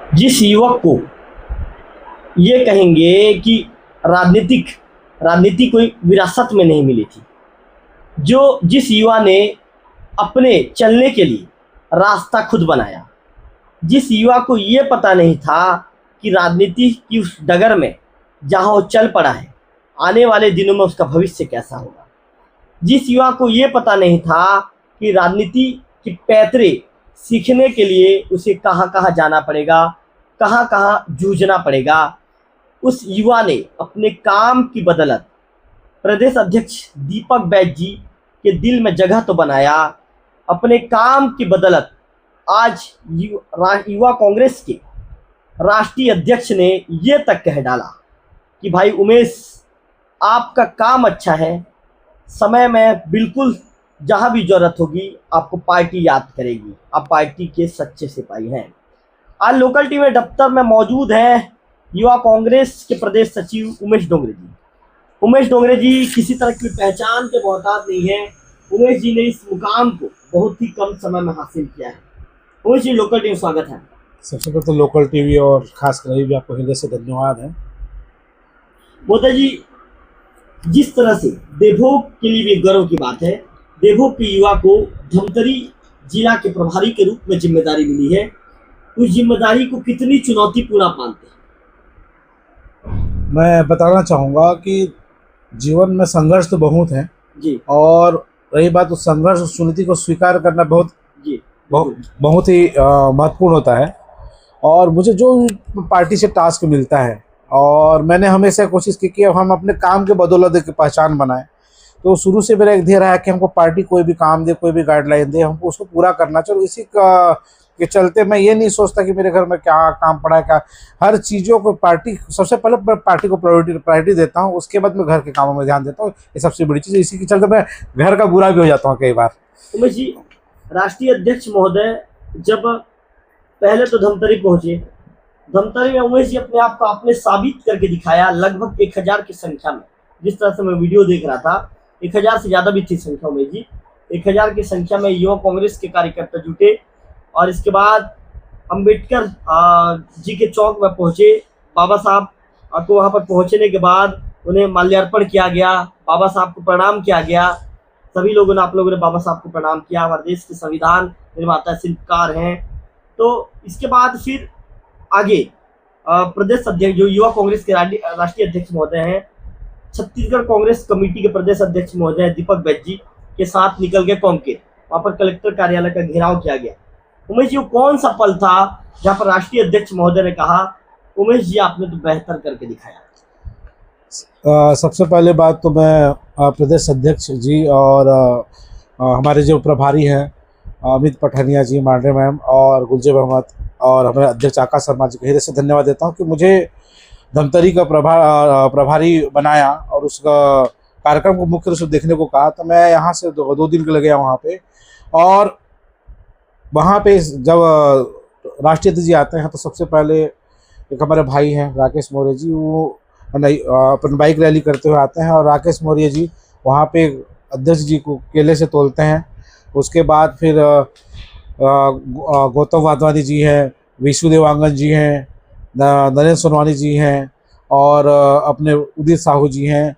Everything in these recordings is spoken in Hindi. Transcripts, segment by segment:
जिस युवक को ये कहेंगे कि राजनीति कोई विरासत में नहीं मिली थी, जो जिस युवा ने अपने चलने के लिए रास्ता खुद बनाया, जिस युवा को ये पता नहीं था कि राजनीति की उस डगर में जहाँ वो चल पड़ा है, आने वाले दिनों में उसका भविष्य कैसा होगा, जिस युवा को ये पता नहीं था कि राजनीति के पैतरे सीखने के लिए उसे कहाँ कहाँ जाना पड़ेगा, कहाँ कहाँ जूझना पड़ेगा, उस युवा ने अपने काम की बदौलत प्रदेश अध्यक्ष दीपक बैज जी के दिल में जगह तो बनाया। अपने काम की बदौलत आज युवा कांग्रेस के राष्ट्रीय अध्यक्ष ने ये तक कह डाला कि भाई उमेश, आपका काम अच्छा है, समय में बिल्कुल जहाँ भी जरूरत होगी आपको पार्टी याद करेगी, आप पार्टी के सच्चे सिपाही हैं। आज लोकल टीवी दफ्तर में मौजूद हैं युवा कांग्रेस के प्रदेश सचिव उमेश डोंगरे जी। उमेश डोंगरे जी किसी तरह की पहचान के मोहताज नहीं है। उमेश जी ने इस मुकाम को बहुत ही कम समय में हासिल किया है। उमेश जी, लोकल टीवी स्वागत है। सबसे पहले तो लोकल टीवी और खासकर भी आपको हृदय से धन्यवाद है। मोदी जी, जिस तरह से देवभोग के लिए भी गर्व की बात है, देवभोग के युवा को धमतरी जिला के प्रभारी के रूप में जिम्मेदारी मिली है, उस जिम्मेदारी को कितनी चुनौतीपूर्ण आप मानते हैं? मैं बताना चाहूँगा कि जीवन में संघर्ष तो बहुत है जी। और रही बात उस संघर्ष, उस चुनौती को स्वीकार करना बहुत ही महत्वपूर्ण होता है। और मुझे जो पार्टी से टास्क मिलता है और मैंने हमेशा कोशिश की कि हम अपने काम के बदौलत एक पहचान बनाएं, तो शुरू से मेरा एक ध्येय रहा है कि हमको पार्टी कोई भी काम दे, कोई भी गाइडलाइन दे, हमको उसको पूरा करना चाहिए। इसी के चलते मैं ये नहीं सोचता कि मेरे घर में क्या काम पड़ा है, क्या हर चीज़ों को पार्टी, सबसे पहले पार्टी को प्रायोरिटी देता हूँ, उसके बाद मैं घर के कामों में ध्यान देता हूँ। ये सबसे बड़ी चीज़ है। इसी के चलते मैं घर का बुरा भी हो जाता हूँ कई बार। उमेश जी, राष्ट्रीय अध्यक्ष महोदय जब पहले तो धमतरी पहुंचे, धमतरी में उमेश जी अपने आप को आपने साबित करके दिखाया। लगभग 1000 की संख्या में, जिस तरह से मैं वीडियो देख रहा था, 1000 से ज़्यादा भी थी संख्या उमेश जी। 1000 की संख्या में युवा कांग्रेस के कार्यकर्ता जुटे और इसके बाद अंबेडकर जी के चौक में पहुंचे। बाबा साहब को वहां पर पहुंचने के बाद उन्हें माल्यार्पण किया गया, बाबा साहब को प्रणाम किया गया। सभी लोगों ने, आप लोगों ने बाबा साहब को प्रणाम किया। हमारे देश के संविधान निर्माता शिल्पकार हैं। तो इसके बाद फिर आगे प्रदेश अध्यक्ष, जो युवा कांग्रेस के राष्ट्रीय अध्यक्ष महोदय हैं, छत्तीसगढ़ कांग्रेस कमेटी के प्रदेश अध्यक्ष महोदय दीपक बैज जी के साथ निकल गए कांकेर। वहां पर कलेक्टर कार्यालय का घेराव किया गया। उमेश जी, कौन सा पल था जहाँ पर राष्ट्रीय अध्यक्ष महोदय ने कहा, उमेश जी आपने तो बेहतर करके दिखाया? सबसे पहले बात तो मैं प्रदेश अध्यक्ष जी और हमारे जो प्रभारी हैं अमित पठानिया जी, मांडे मैम और गुलजेब अहमद और हमारे अध्यक्ष आकाश शर्मा जी को हृदय से धन्यवाद देता हूं कि मुझे धमतरी का प्रभारी बनाया और उस कार्यक्रम को मुख्य रूप से देखने को कहा। तो मैं यहाँ से 2 दिन के लिए गया वहाँ पे, और वहाँ पे जब राष्ट्रीय अध्यक्ष जी आते हैं तो सबसे पहले एक हमारे भाई हैं राकेश मौर्य जी, वो अपन बाइक रैली करते हुए आते हैं और राकेश मौर्य जी वहाँ पे अध्यक्ष जी को केले से तोलते हैं। उसके बाद फिर गौतम वाधवानी जी हैं, विशु देवांगन जी हैं, नरेंद्र सोनवानी जी हैं और अपने उदित साहू जी हैं,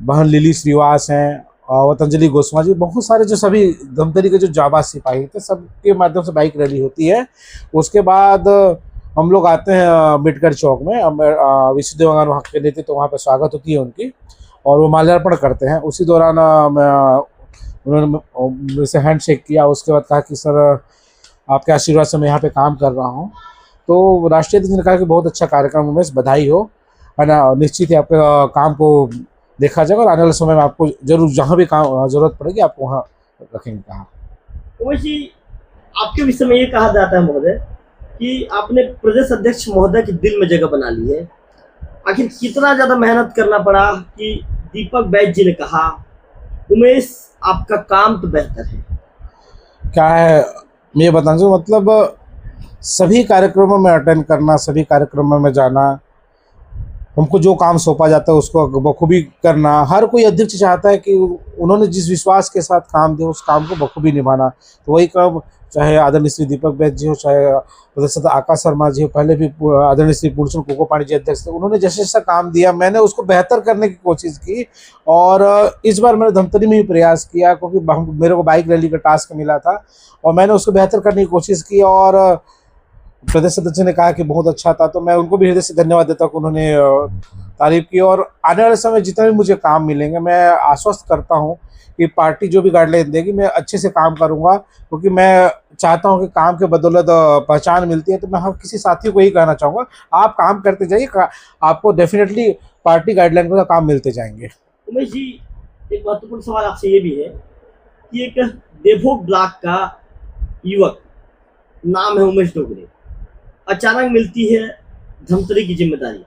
बहन लिली श्रीवास हैं और पतंजलि गोस्वामी जी, बहुत सारे जो सभी धमतरी के जो जाबाज सिपाही थे, सबके माध्यम से बाइक रैली होती है। उसके बाद हम लोग आते हैं अम्बेडकर चौक में, विशु देवांगन वहाँ के नेतृत्व, तो वहाँ पर स्वागत होती है उनकी और वो माल्यार्पण करते हैं। उसी दौरान उन्होंने मेरे से हैंड शेक किया। उसके बाद कहा कि सर, आपके आशीर्वाद से मैं यहाँ पे काम कर रहा हूँ। तो राष्ट्रीय अध्यक्ष ने कहा कि बहुत अच्छा कार्यक्रम उमेश, बधाई हो, है ना, निश्चित ही आपके काम को देखा जाएगा और आने वाले समय में आपको जरूर जहाँ भी काम जरूरत पड़ेगी आपको वहाँ रखेंगे। कहा उमेश जी, आपके विषय में ये कहा जाता है महोदय कि आपने प्रदेश अध्यक्ष महोदय के दिल में जगह बना ली है। आखिर कितना ज़्यादा मेहनत करना पड़ा कि दीपक बैज जी ने कहा, उमेश आपका काम तो बेहतर है? क्या है, मैं बताना चाहूँ, मतलब सभी कार्यक्रमों में अटेंड करना, सभी कार्यक्रमों में जाना, हमको जो काम सौंपा जाता है उसको बखूबी करना। हर कोई अध्यक्ष चाहता है कि उन्होंने जिस विश्वास के साथ काम दिया उस काम को बखूबी निभाना। तो वही काम चाहे आदरणीय श्री दीपक बैद जी हो, चाहे प्रदेश आकाश शर्मा जी हो, पहले भी आदरणीय श्री पूर्णचंद कोकोपाणी जी अध्यक्ष थे, उन्होंने जैसे जैसा काम दिया मैंने उसको बेहतर करने की कोशिश की। और इस बार मैंने धमतरी में भी प्रयास किया, क्योंकि मेरे को बाइक रैली का टास्क मिला था और मैंने उसको बेहतर करने की कोशिश की। और प्रदेश अध्यक्ष ने कहा कि बहुत अच्छा था, तो मैं उनको भी हृदय से धन्यवाद देता हूँ कि उन्होंने तारीफ की। और आने वाले समय जितने भी मुझे काम मिलेंगे, मैं आश्वस्त करता हूँ कि पार्टी जो भी गाइडलाइन देगी मैं अच्छे से काम करूँगा, क्योंकि मैं चाहता हूँ कि काम के बदौलत पहचान मिलती है। तो मैं हम किसी साथी को यही कहना चाहूँगा, आप काम करते जाइए, आपको डेफिनेटली पार्टी गाइडलाइन का काम मिलते जाएंगे। उमेश जी, एक महत्वपूर्ण सवाल आपसे ये भी है कि एक देवभोग ब्लॉक का युवक, नाम है उमेश डोगरे, अचानक मिलती है धमतरी की जिम्मेदारी।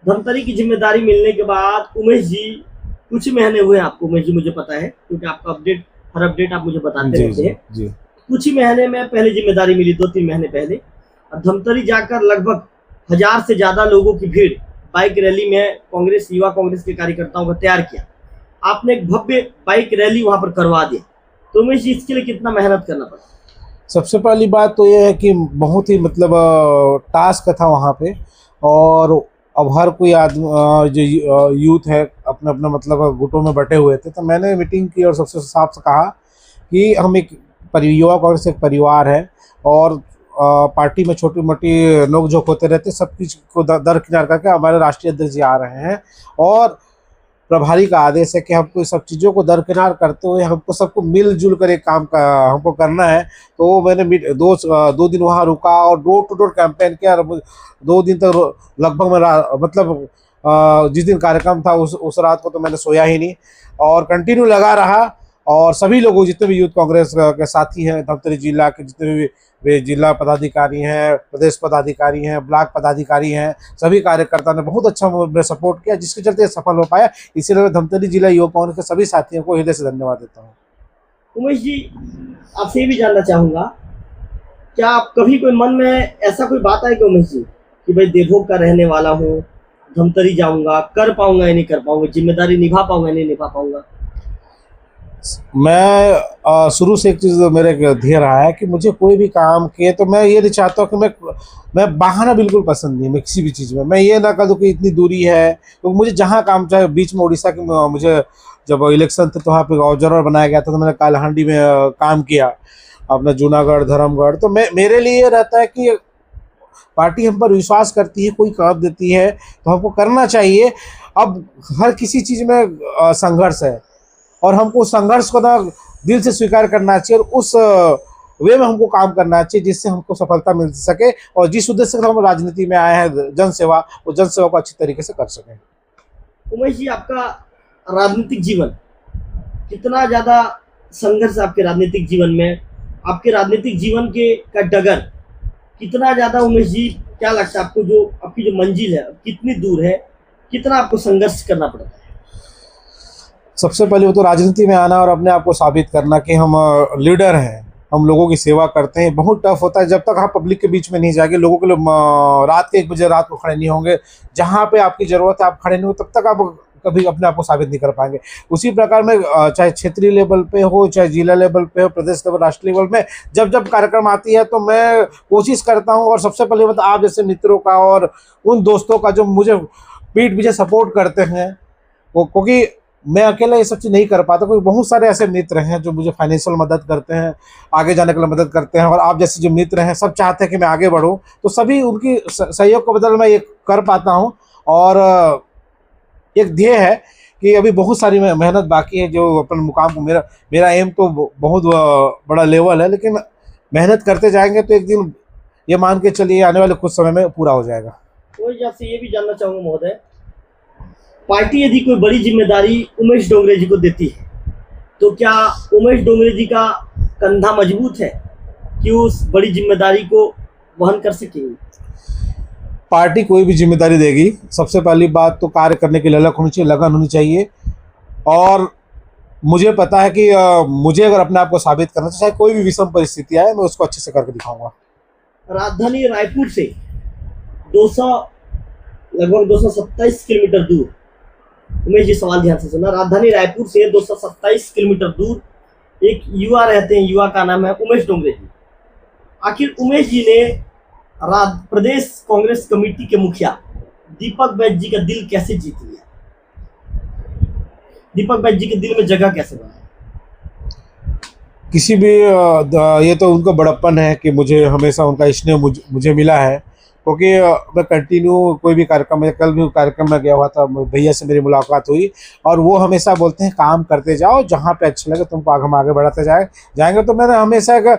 धमतरी की जिम्मेदारी मिलने के बाद उमेश जी, कुछ महीने हुए आपको उमेश जी, मुझे पता है, क्योंकि आपका हर अपडेट आप मुझे बताते रहते हैं। जी। कुछ ही महीने में पहले जिम्मेदारी मिली, 2-3 महीने पहले। अब धमतरी जाकर लगभग 1000 से ज्यादा लोगों की भीड़ बाइक रैली में युवा कांग्रेस के कार्यकर्ताओं को तैयार किया। आपने एक भव्य बाइक रैली वहां पर करवा दिया। तो उमेश जी, इसके लिए कितना मेहनत करना पड़ा? सबसे पहली बात तो ये है कि बहुत ही मतलब टास्क था वहाँ पे। और अब हर कोई आदमी जो यूथ है अपने अपने मतलब गुटों में बटे हुए थे, तो मैंने मीटिंग की और सबसे साफ से कहा कि हम एक युवा कांग्रेस एक परिवार है और पार्टी में छोटी मोटी नोक-झोंक होते रहते, सब चीज़ को दरकिनार करके हमारे राष्ट्रीय अध्यक्ष जी आ रहे हैं और प्रभारी का आदेश है कि हमको सब चीज़ों को दरकिनार करते हुए हमको सबको मिलजुल कर एक काम का हमको करना है। तो मैंने 2 दिन वहाँ रुका और डोर टू डोर कैंपेन किया। और 2 दिन तक लगभग मैं मतलब जिस दिन कार्यक्रम था उस रात को तो मैंने सोया ही नहीं और कंटिन्यू लगा रहा। और सभी लोगों, जितने भी यूथ कांग्रेस के साथी हैं धमतरी जिला के, जितने भी वे जिला पदाधिकारी हैं, प्रदेश पदाधिकारी हैं, ब्लॉक पदाधिकारी हैं, सभी कार्यकर्ता ने बहुत अच्छा मुझे सपोर्ट किया, जिसके चलते सफल हो पाया। इसीलिए मैं धमतरी जिला युवा कांग्रेस के सभी साथियों को हृदय से धन्यवाद देता हूँ। उमेश जी, आपसे ये भी जानना चाहूँगा, क्या आप कभी कोई मन में ऐसा कोई बात आई कि उमेश जी कि भाई देवभोग का रहने वाला हूँ, धमतरी जाऊँगा, कर पाऊँगा या नहीं कर पाऊँगा, जिम्मेदारी निभा पाऊँगा या नहीं निभा पाऊँगा? मैं शुरू से एक चीज़ मेरे ध्येय रहा है कि मुझे कोई भी काम किए तो मैं ये नहीं चाहता हूँ कि मैं बहाना बिल्कुल पसंद नहीं। मैं किसी भी चीज़ में मैं ये ना कह दूँ कि इतनी दूरी है, तो मुझे जहाँ काम, चाहे बीच में उड़ीसा की, मुझे जब इलेक्शन थे तो वहाँ पे ऑब्जर्वर बनाया गया था, तो मैंने कालाहांडी में काम किया, अपना जूनागढ़, धर्मगढ़। तो मेरे लिए ये रहता है कि पार्टी हम पर विश्वास करती है, कोई काम देती है तो हमको करना चाहिए। अब हर किसी चीज़ में संघर्ष है और हमको संघर्ष को ना दिल से स्वीकार करना चाहिए और उस वे में हमको काम करना चाहिए जिससे हमको सफलता मिल सके। और जिस उद्देश्य से हम राजनीति में आए हैं, जनसेवा, वो जनसेवा को अच्छी तरीके से कर सकें। उमेश जी, आपका राजनीतिक जीवन कितना ज़्यादा संघर्ष, आपके राजनीतिक जीवन में, आपके राजनीतिक जीवन के का डगर कितना ज़्यादा, उमेश जी क्या लगता है आपको, जो आपकी जो मंजिल है कितनी दूर है, कितना आपको संघर्ष करना पड़ता है? सबसे पहले वो तो राजनीति में आना और अपने आप को साबित करना कि हम लीडर हैं, हम लोगों की सेवा करते हैं, बहुत टफ होता है। जब तक आप पब्लिक के बीच में नहीं जाएंगे, लोगों के लिए रात के 1 बजे रात को खड़े नहीं होंगे, जहाँ पे आपकी ज़रूरत है आप खड़े नहीं हो, तब तक आप कभी अपने आप को साबित नहीं कर पाएंगे। उसी प्रकार में चाहे क्षेत्रीय लेवल पे हो, चाहे जिला लेवल पे हो, प्रदेश लेवल, राष्ट्रीय लेवल में जब कार्यक्रम आती है तो मैं कोशिश करता हूँ। और सबसे पहले मतलब आप जैसे मित्रों का और उन दोस्तों का जो मुझे पीठ पीछे सपोर्ट करते हैं, वो, क्योंकि मैं अकेला ये सब चीज़ नहीं कर पाता, क्योंकि बहुत सारे ऐसे मित्र हैं जो मुझे फाइनेंशियल मदद करते हैं, आगे जाने के लिए मदद करते हैं। और आप जैसे जो मित्र हैं सब चाहते हैं कि मैं आगे बढ़ूं, तो सभी उनकी सहयोग को बदल मैं ये कर पाता हूं। और एक ध्येय है कि अभी बहुत सारी मेहनत बाकी है, जो अपन मुकाम को, मेरा एम तो बहुत बड़ा लेवल है, लेकिन मेहनत करते जाएंगे तो एक दिन ये मान के चलिए आने वाले कुछ समय में पूरा हो जाएगा। तो आपसे ये भी जानना चाहूँगा महोदय, पार्टी यदि कोई बड़ी जिम्मेदारी उमेश डोगरे जी को देती है तो क्या उमेश डोगरे जी का कंधा मजबूत है कि उस बड़ी जिम्मेदारी को वहन कर सकेंगे? पार्टी कोई भी जिम्मेदारी देगी, सबसे पहली बात तो कार्य करने की ललक होनी चाहिए, लगन होनी चाहिए। और मुझे पता है कि मुझे अगर अपने आप को साबित करना चाहिए, चाहे कोई भी विषम परिस्थिति आए, मैं उसको अच्छे से करके दिखाऊंगा। राजधानी रायपुर से लगभग 227 किलोमीटर दूर, उमेश जी सवाल ध्यान से सुना, राजधानी रायपुर से 227 किलोमीटर दूर एक युवा रहते हैं, युवा का नाम है उमेश डोगरे जी। आखिर उमेश जी ने प्रदेश कांग्रेस कमेटी के मुखिया दीपक बैज जी का दिल कैसे जीत लिया? दीपक बैज जी के दिल में जगह कैसे बनाया? किसी भी ये तो उनका बड़प्पन है कि मुझे हमेशा उनका स्नेह मुझे मिला है, क्योंकि मैं कंटिन्यू कोई भी कार्यक्रम में, कल भी कार्यक्रम में गया हुआ था, भैया से मेरी मुलाकात हुई और वो हमेशा बोलते हैं काम करते जाओ, जहाँ पे अच्छा लगे तुमको हम आगे बढ़ाते जाएंगे। तो मैंने हमेशा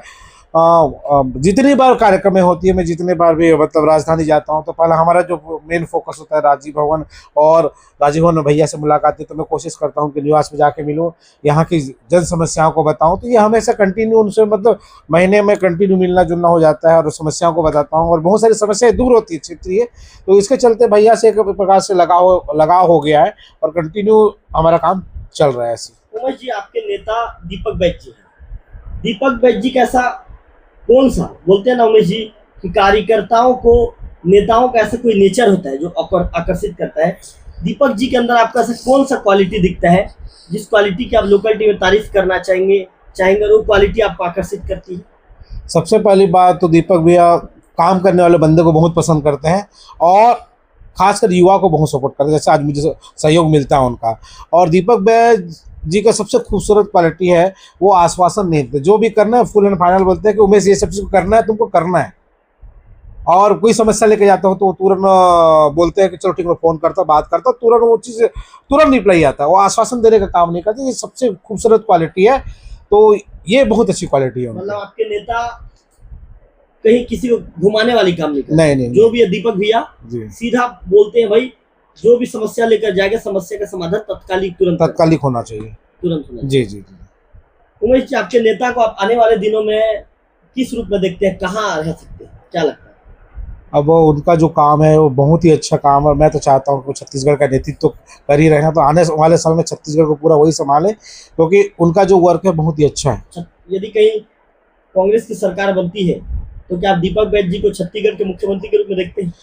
जितनी बार कार्यक्रम में होती है, मैं जितने बार भी मतलब राजधानी जाता हूँ, तो पहले हमारा जो मेन फोकस होता है राजीव भवन, और राजीव भवन में भैया से मुलाकात है तो मैं कोशिश करता हूँ कि निवास में जाके मिलूँ, यहाँ की जन समस्याओं को बताऊँ। तो ये हमेशा कंटिन्यू उनसे मतलब महीने में कंटिन्यू मिलना जुलना हो जाता है और समस्याओं को बताता हूँ और बहुत सारी समस्याएं दूर होती है क्षेत्रीय। तो इसके चलते भैया से एक प्रकार से लगाव हो गया है और कंटिन्यू हमारा काम चल रहा है ऐसे। उमेश जी, आपके नेता दीपक बैज जी हैं। दीपक बैज जी कैसा, कौन सा बोलते हैं ना उमेश जी कि कार्यकर्ताओं को, नेताओं का ऐसा कोई नेचर होता है जो आकर्षित करता है। दीपक जी के अंदर आपका ऐसा कौन सा क्वालिटी दिखता है जिस क्वालिटी की आप लोकलिटी में तारीफ करना चाहेंगे और वो क्वालिटी आपको आकर्षित करती है? सबसे पहली बात तो दीपक भैया काम करने वाले बंदे को बहुत पसंद करते हैं और खासकर युवा को बहुत सपोर्ट करते हैं, जैसे आज मुझे सहयोग मिलता है उनका। और दीपक बैज जी का सबसे खूबसूरत क्वालिटी है वो आश्वासन नहीं देते, जो भी करना है फुल एंड फाइनल बोलते हैं कि उमेश ये सब चीज़ करना है, तुमको करना है। और कोई समस्या लेके जाता हूँ तो तुरंत बोलते हैं कि चलो ठीक है, मैं फ़ोन करता हूँ, बात करता हूँ, तुरंत वो चीज़ तुरंत रिप्लाई आता है। वो आश्वासन देने का काम नहीं करते, ये सबसे खूबसूरत क्वालिटी है। तो ये बहुत अच्छी क्वालिटी है। मतलब आपके नेता कहीं किसी को घुमाने वाली काम नहीं करते? नहीं, जो भी है दीपक भैया सीधा बोलते हैं, भाई जो भी समस्या लेकर जाएगा, समस्या का समाधान तत्कालिक होना चाहिए, तुरंत होना जी। उमेश जी, आपके नेता को आप आने वाले दिनों में किस रूप में देखते हैं, कहाँ रह सकते हैं, क्या लगता है? अब उनका जो काम है वो बहुत ही अच्छा काम है और मैं तो चाहता हूँ कि छत्तीसगढ़ का नेतृत्व कर ही रहे हैं, तो आने वाले समय में छत्तीसगढ़ को पूरा वही संभाले, क्योंकि उनका जो वर्क है बहुत ही अच्छा है। यदि कहीं कांग्रेस की सरकार बनती है तो क्या आप दीपक बैज जी को छत्तीसगढ़ के मुख्यमंत्री के रूप में देखते हैं?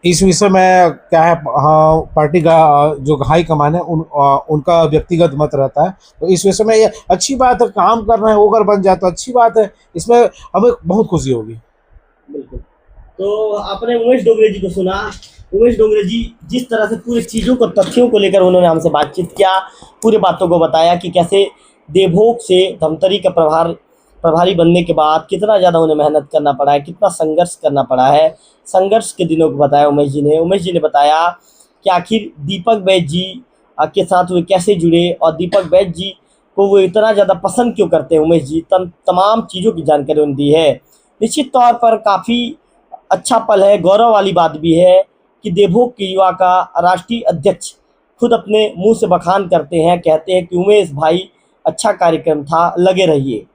इस विषय में क्या है, हाँ, पार्टी का जो हाई कमान है उनका व्यक्तिगत मत रहता है। तो इस विषय में ये अच्छी बात है, काम करना है, वो अगर बन जाए तो अच्छी बात है, इसमें हमें बहुत खुशी होगी। बिल्कुल। तो आपने उमेश डोंगरे जी को सुना। उमेश डोंगरे जी जिस तरह से पूरी चीज़ों को, तथ्यों को लेकर उन्होंने हमसे बातचीत किया, पूरी बातों को बताया कि कैसे देवभोग से धमतरी का प्रभारी बनने के बाद कितना ज़्यादा उन्हें मेहनत करना पड़ा है, कितना संघर्ष करना पड़ा है। संघर्ष के दिनों को बताया उमेश जी ने बताया कि आखिर दीपक बैज जी के साथ वे कैसे जुड़े और दीपक बैज जी को वो इतना ज़्यादा पसंद क्यों करते हैं। उमेश जी तमाम चीज़ों की जानकारी उन्हें दी है। निश्चित तौर पर काफ़ी अच्छा पल है, गौरव वाली बात भी है कि देवभोग के युवा का राष्ट्रीय अध्यक्ष खुद अपने मुंह से बखान करते हैं, कहते हैं कि उमेश भाई अच्छा कार्यक्रम था, लगे रहिए।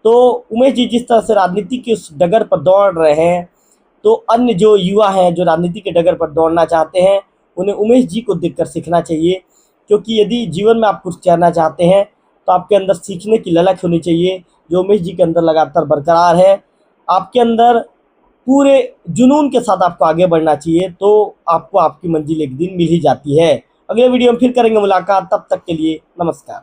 तो उमेश जी जिस तरह से राजनीति के उस डगर पर दौड़ रहे हैं, तो अन्य जो युवा हैं जो राजनीति के डगर पर दौड़ना चाहते हैं, उन्हें उमेश जी को देखकर सीखना चाहिए, क्योंकि यदि जीवन में आप कुछ करना चाहते हैं तो आपके अंदर सीखने की ललक होनी चाहिए, जो उमेश जी के अंदर लगातार बरकरार है। आपके अंदर पूरे जुनून के साथ आपको आगे बढ़ना चाहिए, तो आपको आपकी मंजिल एक दिन मिल ही जाती है। अगले वीडियो में फिर करेंगे मुलाकात, तब तक के लिए नमस्कार।